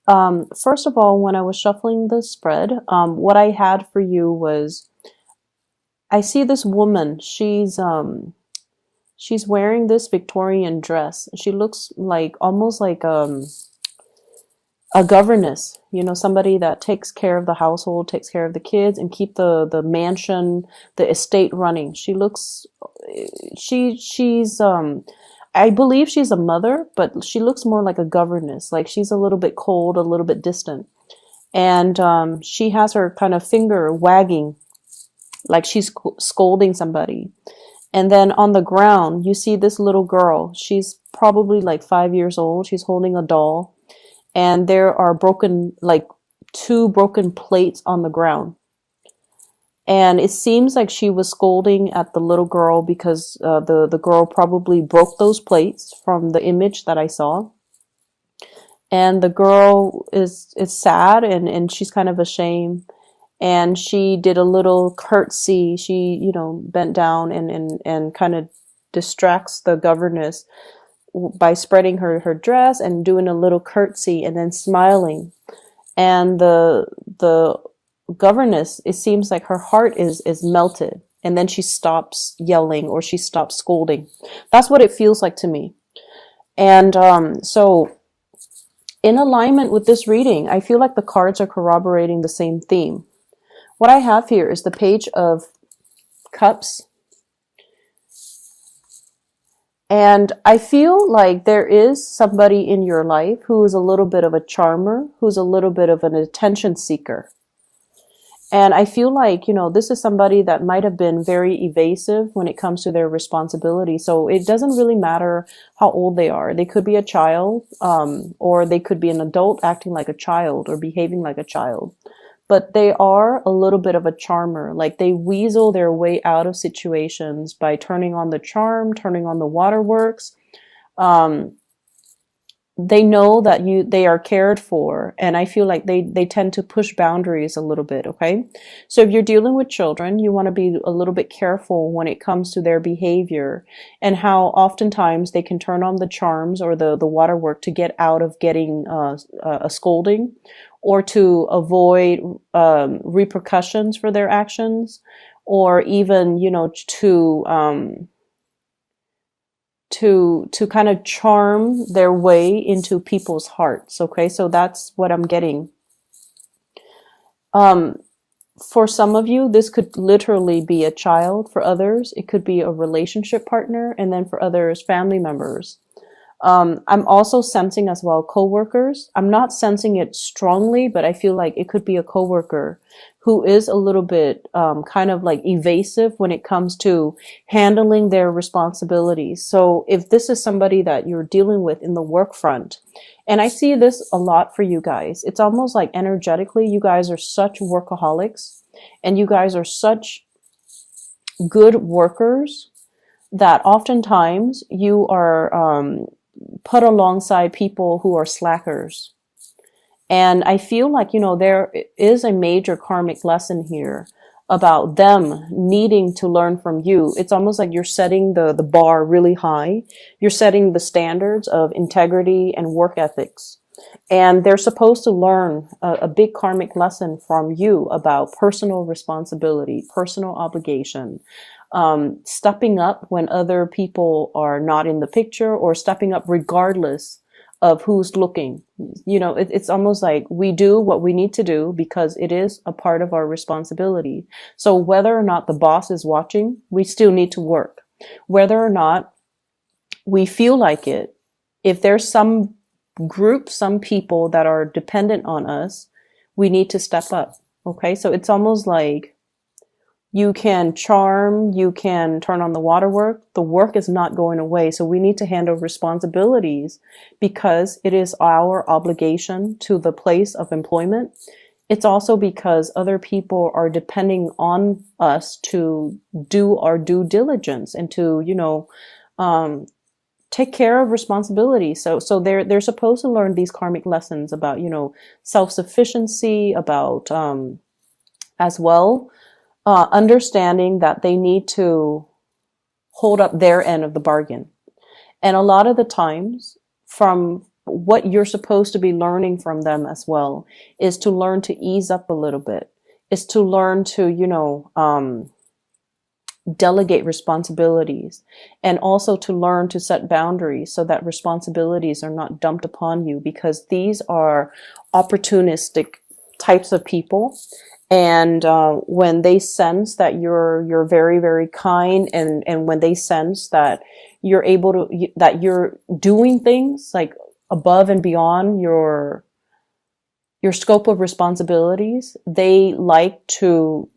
First of all, when I was shuffling the spread, what I had for you was I see this woman. She's wearing this Victorian dress. She looks like almost like a governess, somebody that takes care of the household, takes care of the kids, and keep the mansion, the estate running. She looks, she's I believe she's a mother, but she looks more like a governess. Like she's a little bit cold, a little bit distant, and she has her kind of finger wagging, like she's scolding somebody. And then on the ground, you see this little girl. She's probably like 5 years old. She's holding a doll, and there are broken, like two broken plates on the ground. And it seems like she was scolding at the little girl because the girl probably broke those plates from the image that I saw. And the girl is sad, and she's kind of ashamed. And she did a little curtsy. She, bent down and kind of distracts the governess by spreading her dress and doing a little curtsy and then smiling. And the governess, it seems like her heart is melted, and then she stops yelling or she stops scolding. That's what it feels like to me. And so in alignment with this reading, I feel like the cards are corroborating the same theme. What I have here is the Page of Cups. And I feel like there is somebody in your life who is a little bit of a charmer, who's a little bit of an attention seeker. And I feel like, this is somebody that might have been very evasive when it comes to their responsibility. So it doesn't really matter how old they are. They could be a child, or they could be an adult acting like a child or behaving like a child. But they are a little bit of a charmer. Like they weasel their way out of situations by turning on the charm, turning on the waterworks. They know that they are cared for, and I feel like they tend to push boundaries a little bit. Okay, so if you're dealing with children, you want to be a little bit careful when it comes to their behavior and how oftentimes they can turn on the charms or the waterwork to get out of getting a scolding, or to avoid repercussions for their actions, or even to kind of charm their way into people's hearts. Okay, so that's what I'm getting. For some of you, this could literally be a child. For others, it could be a relationship partner, and then for others, family members. I'm also sensing as well coworkers. I'm not sensing it strongly, but I feel like it could be a coworker who is a little bit kind of like evasive when it comes to handling their responsibilities. So if this is somebody that you're dealing with in the work front, and I see this a lot for you guys, it's almost like energetically, you guys are such workaholics, and you guys are such good workers that oftentimes you are put alongside people who are slackers. And I feel like, there is a major karmic lesson here about them needing to learn from you. It's almost like you're setting the bar really high. You're setting the standards of integrity and work ethics. And they're supposed to learn a big karmic lesson from you about personal responsibility, personal obligation, stepping up when other people are not in the picture, or stepping up regardless of who's looking. It's almost like we do what we need to do because it is a part of our responsibility. So whether or not the boss is watching, we still need to work. Whether or not we feel like it, if there's some group, some people that are dependent on us, we need to step up. Okay, so it's almost like you can charm, you can turn on the waterwork. The work is not going away. So we need to handle responsibilities because it is our obligation to the place of employment. It's also because other people are depending on us to do our due diligence and to, take care of responsibility. So they're supposed to learn these karmic lessons about, self-sufficiency, about, as well, understanding that they need to hold up their end of the bargain. And a lot of the times, from what you're supposed to be learning from them as well is to learn to ease up a little bit, is to learn to, delegate responsibilities, and also to learn to set boundaries so that responsibilities are not dumped upon you, because these are opportunistic types of people. And when they sense that you're very, very kind, and when they sense that you're able to, that you're doing things like above and beyond your scope of responsibilities, they like to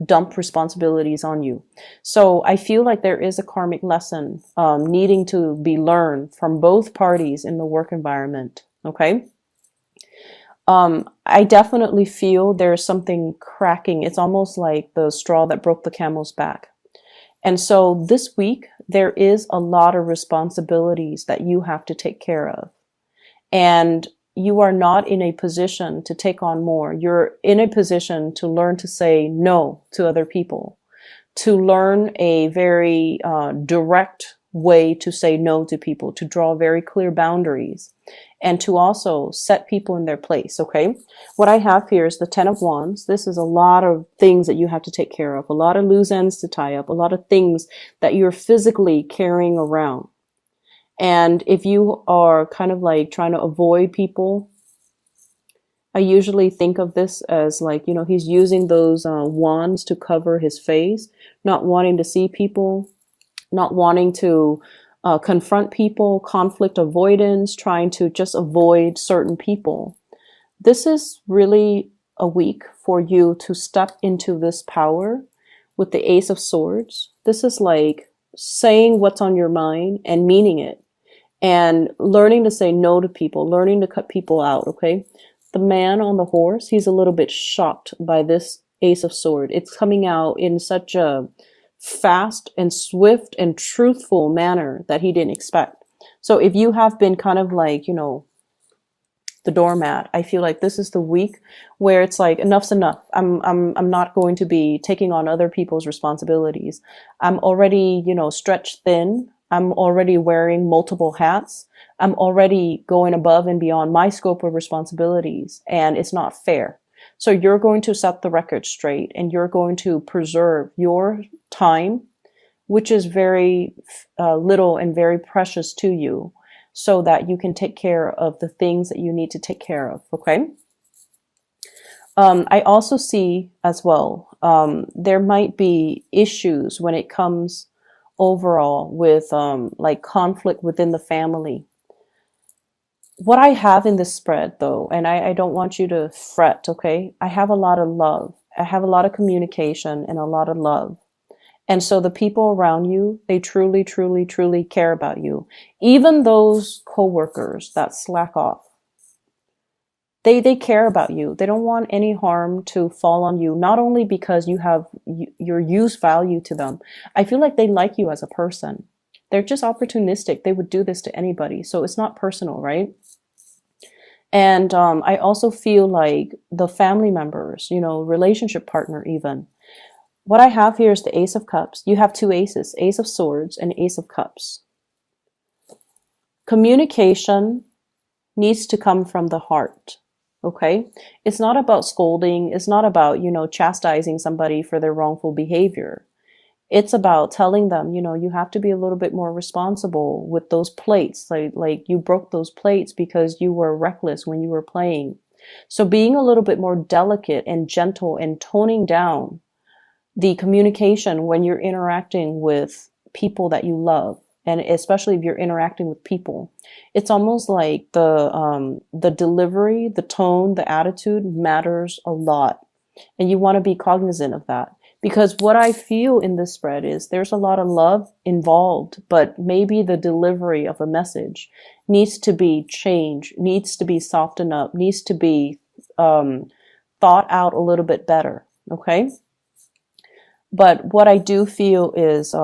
dump responsibilities on you. So I feel like there is a karmic lesson needing to be learned from both parties in the work environment. Okay. I definitely feel there's something cracking. It's almost like the straw that broke the camel's back. And so this week, there is a lot of responsibilities that you have to take care of. And you are not in a position to take on more. You're in a position to learn to say no to other people, to learn a very direct way to say no to people, to draw very clear boundaries, and to also set people in their place. Okay. What I have here is the 10 of Wands. This is a lot of things that you have to take care of, a lot of loose ends to tie up, a lot of things that you're physically carrying around. And if you are kind of like trying to avoid people, I usually think of this as like, he's using those wands to cover his face, not wanting to see people, not wanting to confront people, conflict avoidance, trying to just avoid certain people. This is really a week for you to step into this power with the Ace of Swords. This is like saying what's on your mind and meaning it, and learning to say no to people, learning to cut people out. Okay. The man on the horse, he's a little bit shocked by this Ace of Swords. It's coming out in such a fast and swift and truthful manner that he didn't expect. So if you have been kind of like, the doormat, I feel like this is the week where it's like, enough's enough. I'm not going to be taking on other people's responsibilities. I'm already, stretched thin. I'm already wearing multiple hats. I'm already going above and beyond my scope of responsibilities, and it's not fair. So you're going to set the record straight, and you're going to preserve your time, which is very little and very precious to you, so that you can take care of the things that you need to take care of. Okay. I also see as well, there might be issues when it comes overall with like conflict within the family. What I have in this spread though, and I don't want you to fret, okay? I have a lot of love. I have a lot of communication and a lot of love. And so the people around you, they truly, truly, truly care about you. Even those coworkers that slack off, they care about you. They don't want any harm to fall on you, not only because you have your use value to them. I feel like they like you as a person. They're just opportunistic. They would do this to anybody. So it's not personal, right? And I also feel like the family members, relationship partner even. What I have here is the Ace of Cups. You have two aces, Ace of Swords and Ace of Cups. Communication needs to come from the heart. Okay. It's not about scolding. It's not about, chastising somebody for their wrongful behavior. It's about telling them, you have to be a little bit more responsible with those plates. Like you broke those plates because you were reckless when you were playing. So being a little bit more delicate and gentle and toning down the communication when you're interacting with people that you love. And especially if you're interacting with people, it's almost like the delivery, the tone, the attitude matters a lot. And you want to be cognizant of that. Because what I feel in this spread is there's a lot of love involved, but maybe the delivery of a message needs to be changed, needs to be softened up, needs to be thought out a little bit better. Okay? But what I do feel is,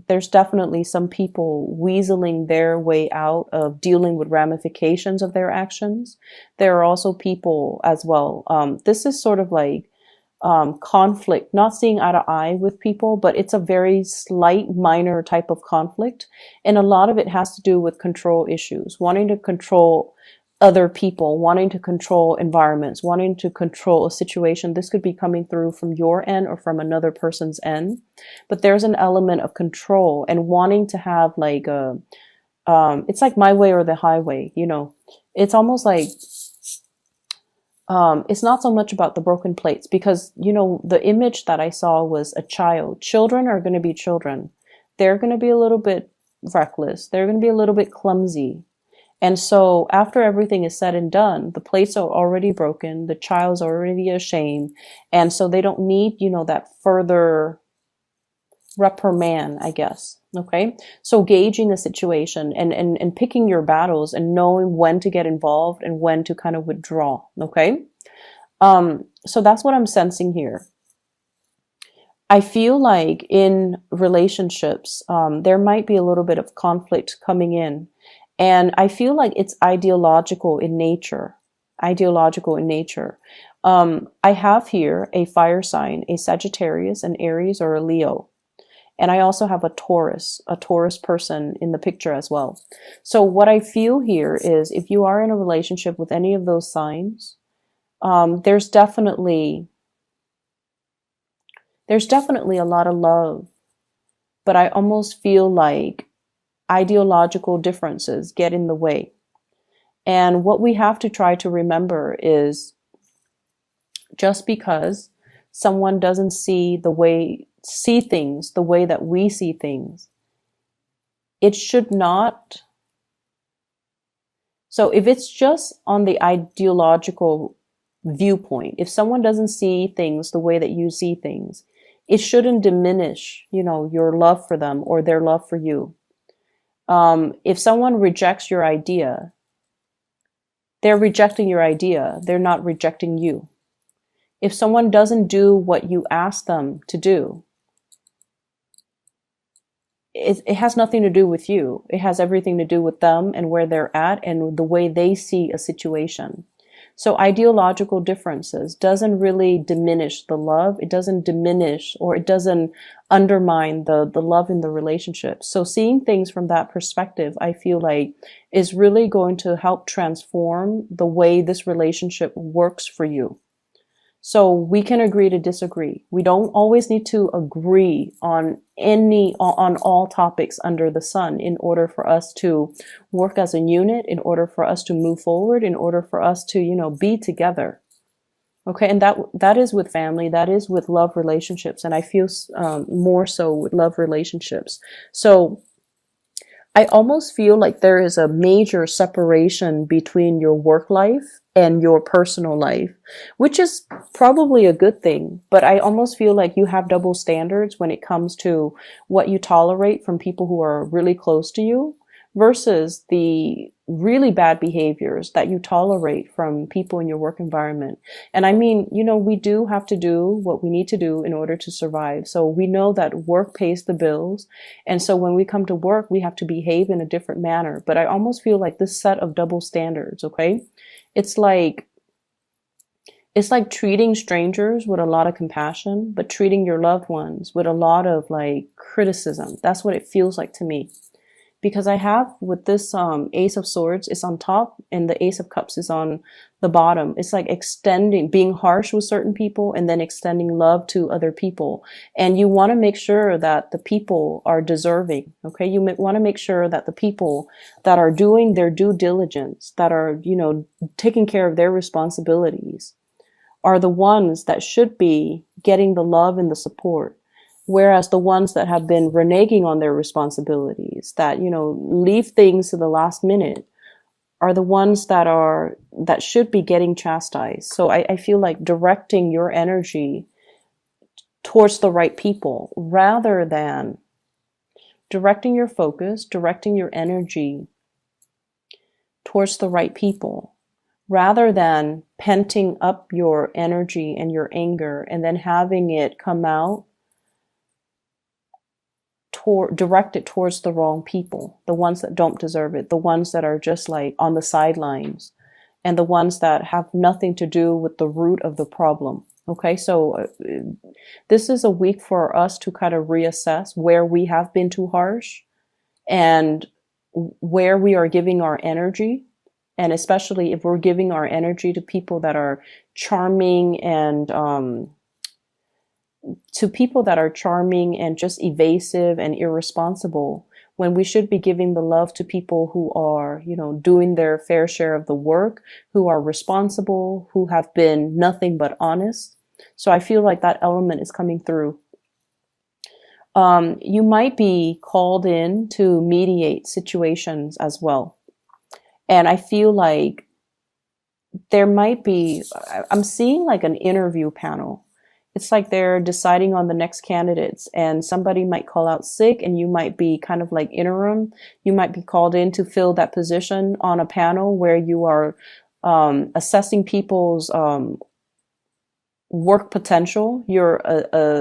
there's definitely some people weaseling their way out of dealing with ramifications of their actions. There are also people as well. This is sort of like conflict, not seeing eye to eye with people, but it's a very slight, minor type of conflict. And a lot of it has to do with control issues, wanting to control other people, wanting to control environments, wanting to control a situation. This could be coming through from your end or from another person's end. But there's an element of control and wanting to have like a, it's like my way or the highway, you know. It's almost like, it's not so much about the broken plates because, you know, the image that I saw was a child. Children are going to be children. They're going to be a little bit reckless. They're going to be a little bit clumsy. And so after everything is said and done, the plates are already broken. The child's already ashamed. And so they don't need, you know, that further reprimand, I guess. Okay. So gauging a situation and picking your battles and knowing when to get involved and when to kind of withdraw. Okay. So that's what I'm sensing here. I feel like in relationships, there might be a little bit of conflict coming in. And I feel like it's ideological in nature. Ideological in nature. I have here a fire sign, a Sagittarius, an Aries, or a Leo. And I also have a Taurus person in the picture as well. So what I feel here is if you are in a relationship with any of those signs, there's definitely a lot of love. But I almost feel like ideological differences get in the way. And what we have to try to remember is just because someone doesn't see things the way that we see things, it should not. So if it's just on the ideological viewpoint, if someone doesn't see things the way that you see things, it shouldn't diminish, you know, your love for them or their love for you. If someone rejects your idea, they're rejecting your idea. They're not rejecting you. If someone doesn't do what you ask them to do, it has nothing to do with you. It has everything to do with them and where they're at and the way they see a situation. So ideological differences doesn't really diminish the love. It doesn't diminish or it doesn't undermine the love in the relationship. So seeing things from that perspective, I feel like is really going to help transform the way this relationship works for you. So we can agree to disagree. We don't always need to agree on all topics under the sun in order for us to work as a unit, in order for us to move forward, in order for us to, you know, be together. Okay. And that is with family. That is with love relationships. And I feel, more so with love relationships. So I almost feel like there is a major separation between your work life and your personal life, which is probably a good thing. But I almost feel like you have double standards when it comes to what you tolerate from people who are really close to you versus the really bad behaviors that you tolerate from people in your work environment. And I mean, you know, we do have to do what we need to do in order to survive. So we know that work pays the bills. And so when we come to work, we have to behave in a different manner. But I almost feel like this set of double standards, okay? It's like treating strangers with a lot of compassion, but treating your loved ones with a lot of like criticism. That's what it feels like to me. Because I have with this Ace of Swords is on top and the Ace of Cups is on the bottom. It's like being harsh with certain people and then extending love to other people. And you want to make sure that the people are deserving. Okay. You want to make sure that the people that are doing their due diligence, that are, you know, taking care of their responsibilities are the ones that should be getting the love and the support. Whereas the ones that have been reneging on their responsibilities, that, you know, leave things to the last minute, are the ones that should be getting chastised. So I feel like directing your energy towards the right people rather than directing your focus, directing your energy towards the right people rather than penting up your energy and your anger and then having it come out directed towards the wrong people, the ones that don't deserve it, the ones that are just like on the sidelines. and the ones that have nothing to do with the root of the problem. Okay, so this is a week for us to kind of reassess where we have been too harsh and where we are giving our energy. And especially if we're giving our energy to people that are charming and just evasive and irresponsible, when we should be giving the love to people who are, doing their fair share of the work, who are responsible, who have been nothing but honest. So I feel like that element is coming through. You might be called in to mediate situations as well. And I feel like there might be, I'm seeing like an interview panel. It's like they're deciding on the next candidates, and somebody might call out sick and you might be kind of like interim. You might be called in to fill that position on a panel where you are assessing people's work potential. You're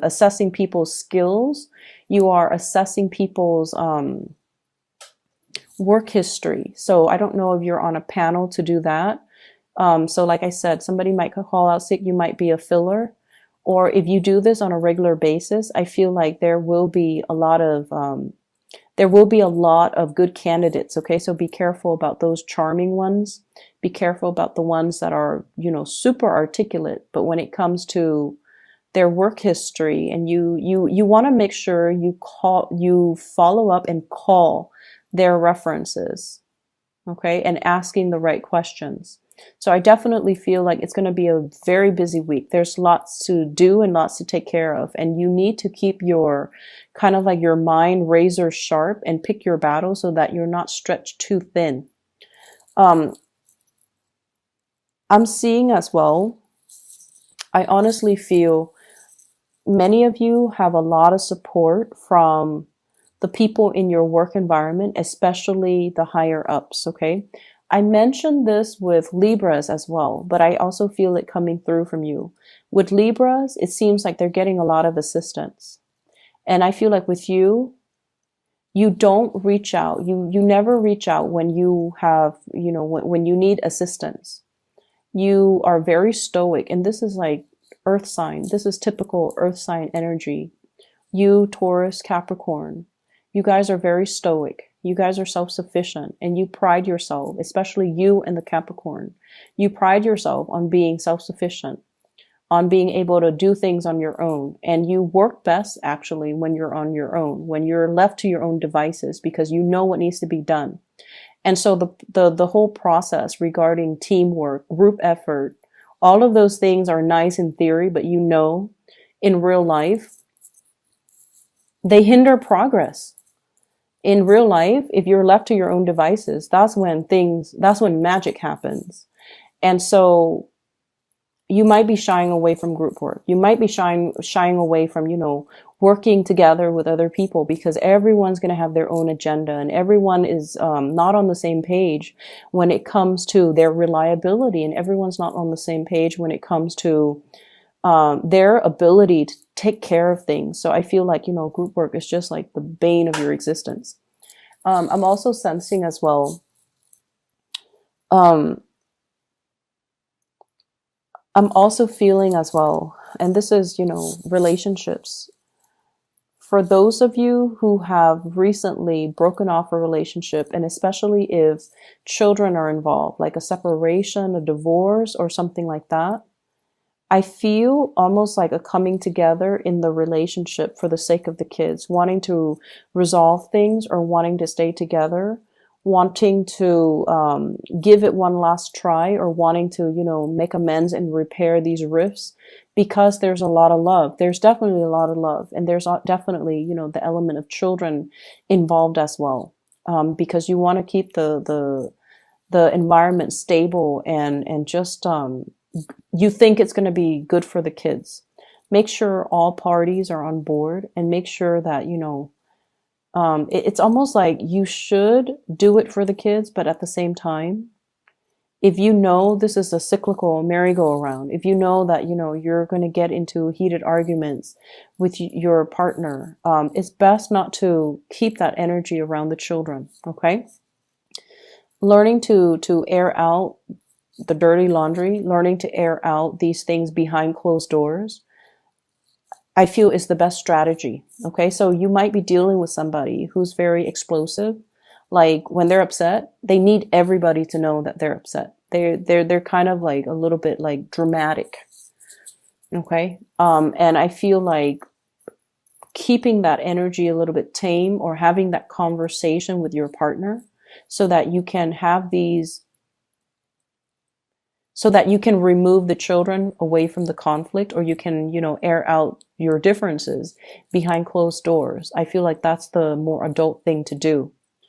assessing people's skills. You are assessing people's work history. So I don't know if you're on a panel to do that. So like I said, somebody might call out sick. You might be a filler. Or if you do this on a regular basis, I feel like there will be a lot of good candidates. Okay, so be careful about those charming ones. Be careful about the ones that are, super articulate. But when it comes to their work history, and you want to make sure you follow up and call their references. Okay, and asking the right questions. So I definitely feel like it's going to be a very busy week. There's lots to do and lots to take care of. And you need to keep your kind of like your mind razor sharp and pick your battle so that you're not stretched too thin. I'm seeing as well, I honestly feel many of you have a lot of support from the people in your work environment, especially the higher ups. Okay. I mentioned this with Libras as well, but I also feel it coming through from you. With Libras, it seems like they're getting a lot of assistance. And I feel like with you, you don't reach out. You never reach out when you have, when you need assistance. You are very stoic. And this is like earth sign. This is typical earth sign energy. You, Taurus, Capricorn, you guys are very stoic. You guys are self-sufficient, and you pride yourself, especially you and the Capricorn. You pride yourself on being self-sufficient, on being able to do things on your own. And you work best actually when you're on your own, when you're left to your own devices, because you know what needs to be done. And so the whole process regarding teamwork, group effort, all of those things are nice in theory, but in real life, they hinder progress. In real life, if you're left to your own devices, that's when magic happens. And so you might be shying away from group work. You might be shying away from, working together with other people, because everyone's going to have their own agenda, and everyone is not on the same page when it comes to their reliability, and everyone's not on the same page when it comes to their ability to take care of things. So I feel like, group work is just like the bane of your existence. I'm also sensing as well, I'm also feeling as well, and this is, relationships. For those of you who have recently broken off a relationship, and especially if children are involved, like a separation, a divorce, or something like that, I feel almost like a coming together in the relationship for the sake of the kids, wanting to resolve things or wanting to stay together, wanting to give it one last try, or wanting to, make amends and repair these rifts, because there's a lot of love. There's definitely a lot of love. And there's definitely, the element of children involved as well, because you want to keep the environment stable and just you think it's going to be good for the kids. Make sure all parties are on board, and make sure that, it's almost like you should do it for the kids, but at the same time, if this is a cyclical merry-go-round, if that, you're going to get into heated arguments with your partner, it's best not to keep that energy around the children. Okay. Learning to air out the dirty laundry, learning to air out these things behind closed doors, I feel is the best strategy. Okay. So you might be dealing with somebody who's very explosive. Like when they're upset, they need everybody to know that they're upset. They're kind of like a little bit like dramatic. Okay. And I feel like keeping that energy a little bit tame, or having that conversation with your partner so that you can have these, so that you can remove the children away from the conflict, or you can, air out your differences behind closed doors. I feel like that's the more adult thing to do.